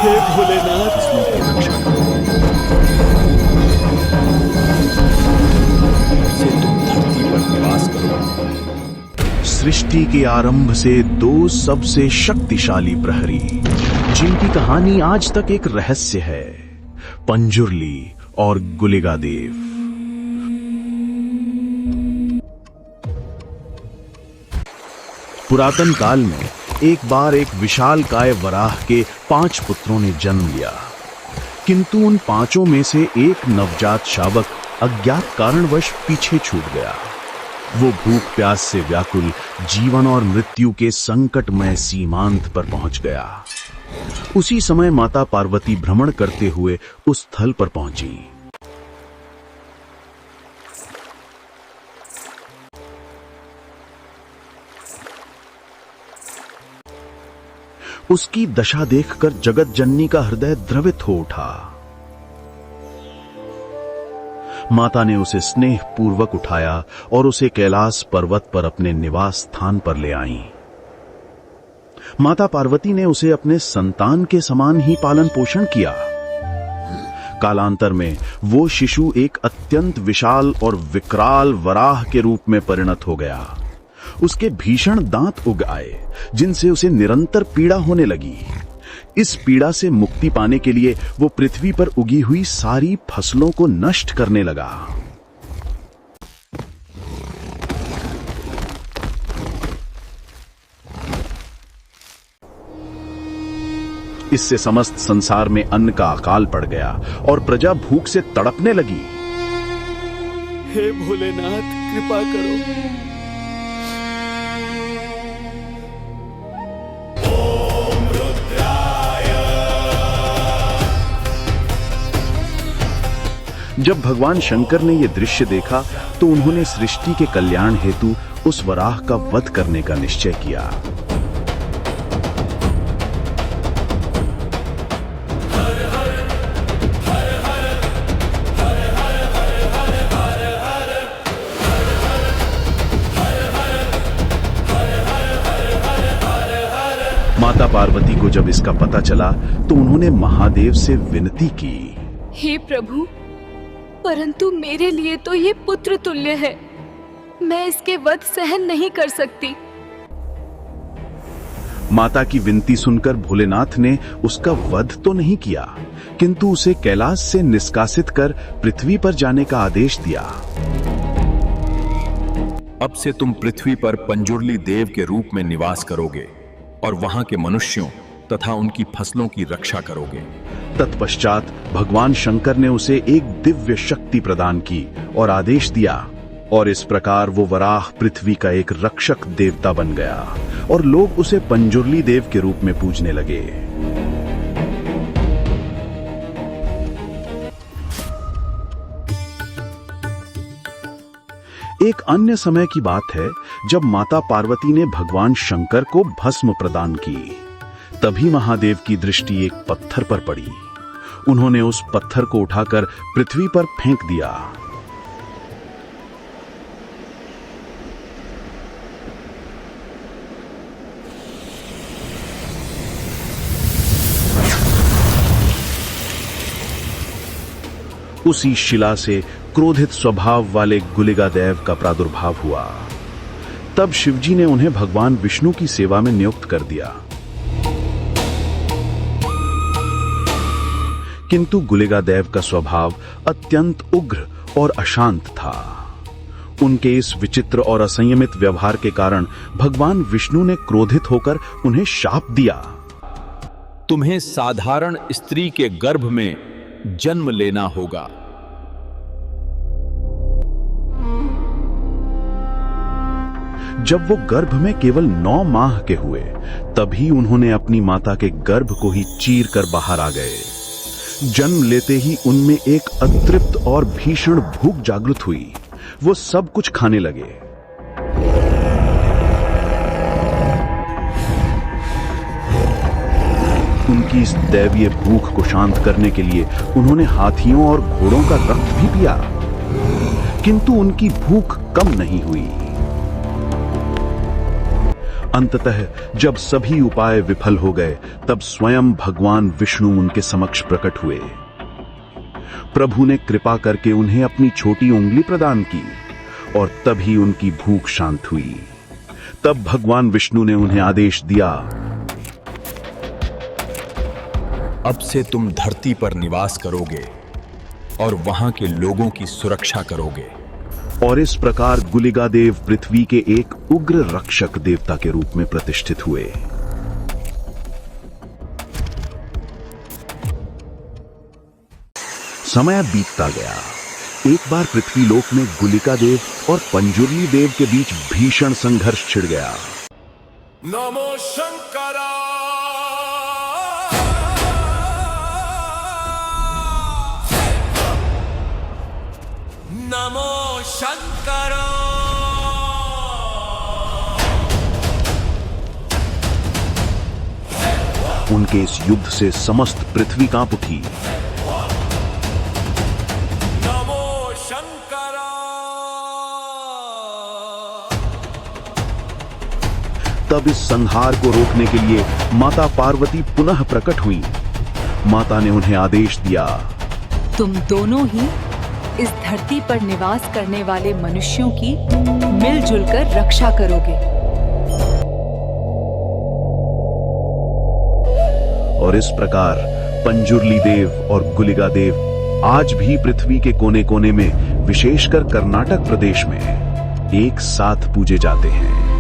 हे भोलेनाथ, फसलों की रक्षा करो। से तुम धरती पर निवास करो। सृष्टि के आरंभ से दो सबसे शक्तिशाली प्रहरी, जिनकी कहानी आज तक एक रहस्य है, पंजुर्ली और गुलिगा देव। पुरातन काल में एक बार एक विशालकाय वराह के 5 पुत्रों ने जन्म लिया, किंतु उन 5 में से एक नवजात शावक अज्ञात कारणवश पीछे छूट गया। वो भूख प्यास से व्याकुल जीवन और मृत्यु के संकटमय सीमांत पर पहुंच गया। उसी समय माता पार्वती भ्रमण करते हुए उस स्थल पर पहुंची। उसकी दशा देखकर जगत जननी का हृदय द्रवित हो उठा। माता ने उसे स्नेह पूर्वक उठाया और उसे कैलाश पर्वत पर अपने निवास स्थान पर ले आईं। माता पार्वती ने उसे अपने संतान के समान ही पालन पोषण किया। कालांतर में वो शिशु एक अत्यंत विशाल और विकराल वराह के रूप में परिणत हो गया। उसके भीषण दांत उग आए, जिनसे उसे निरंतर पीड़ा होने लगी। इस पीड़ा से मुक्ति पाने के लिए वो पृथ्वी पर उगी हुई सारी फसलों को नष्ट करने लगा। इससे समस्त संसार में अन्न का अकाल पड़ गया और प्रजा भूख से तड़पने लगी। हे भोलेनाथ, कृपा करो। जब भगवान शंकर ने यह दृश्य देखा तो उन्होंने सृष्टि के कल्याण हेतु उस वराह का वध करने का निश्चय किया। माता पार्वती को जब इसका पता चला तो उन्होंने महादेव से विनती की, हे प्रभु, परंतु मेरे लिए तो ये पुत्र तुल्य है। मैं इसके वध सहन नहीं कर सकती। माता की विनती सुनकर भोलेनाथ ने उसका वध तो नहीं किया, किंतु उसे कैलाश से निष्कासित कर पृथ्वी पर जाने का आदेश दिया। अब से तुम पृथ्वी पर पंजुर्ली देव के रूप में निवास करोगे और वहां के मनुष्यों तथा उनकी फसलों की रक्षा करोगे। तत्पश्चात भगवान शंकर ने उसे एक दिव्य शक्ति प्रदान की और आदेश दिया, और इस प्रकार वो वराह पृथ्वी का एक रक्षक देवता बन गया और लोग उसे पंजुर्ली देव के रूप में पूजने लगे। एक अन्य समय की बात है जब माता पार्वती ने भगवान शंकर को भस्म प्रदान की। तभी महादेव की दृष्टि एक पत्थर पर पड़ी। उन्होंने उस पत्थर को उठाकर पृथ्वी पर फेंक दिया। उसी शिला से क्रोधित स्वभाव वाले गुलिगा देव का प्रादुर्भाव हुआ। तब शिवजी ने उन्हें भगवान विष्णु की सेवा में नियुक्त कर दिया। किंतु गुलिगा देव का स्वभाव अत्यंत उग्र और अशांत था। उनके इस विचित्र और असंयमित व्यवहार के कारण भगवान विष्णु ने क्रोधित होकर उन्हें शाप दिया। तुम्हें साधारण स्त्री के गर्भ में जन्म लेना होगा। जब वो गर्भ में केवल 9 माह के हुए, तभी उन्होंने अपनी माता के गर्भ को ही चीर कर बाहर आ गए। जन्म लेते ही उनमें एक अतृप्त और भीषण भूख जागृत हुई। वो सब कुछ खाने लगे। उनकी इस दैवीय भूख को शांत करने के लिए उन्होंने हाथियों और घोड़ों का रक्त भी पिया, किंतु उनकी भूख कम नहीं हुई। अंततः जब सभी उपाय विफल हो गए, तब स्वयं भगवान विष्णु उनके समक्ष प्रकट हुए। प्रभु ने कृपा करके उन्हें अपनी छोटी उंगली प्रदान की और तभी उनकी भूख शांत हुई। तब भगवान विष्णु ने उन्हें आदेश दिया, अब से तुम धरती पर निवास करोगे और वहां के लोगों की सुरक्षा करोगे। और इस प्रकार गुलिगा देव पृथ्वी के एक उग्र रक्षक देवता के रूप में प्रतिष्ठित हुए। समय बीतता गया। एक बार पृथ्वीलोक में गुलिका देव और पंजुर्ली देव के बीच भीषण संघर्ष छिड़ गया। नमो शंकरा नमो शंकरा। उनके इस युद्ध से समस्त पृथ्वी कांप उठी। नमो शंकरा। तब इस संहार को रोकने के लिए माता पार्वती पुनः प्रकट हुई। माता ने उन्हें आदेश दिया, तुम दोनों ही इस धरती पर निवास करने वाले मनुष्यों की मिलजुल कर रक्षा करोगे। और इस प्रकार पंजुर्ली देव और गुलिगा देव आज भी पृथ्वी के कोने कोने में, विशेषकर कर्नाटक प्रदेश में, एक साथ पूजे जाते हैं।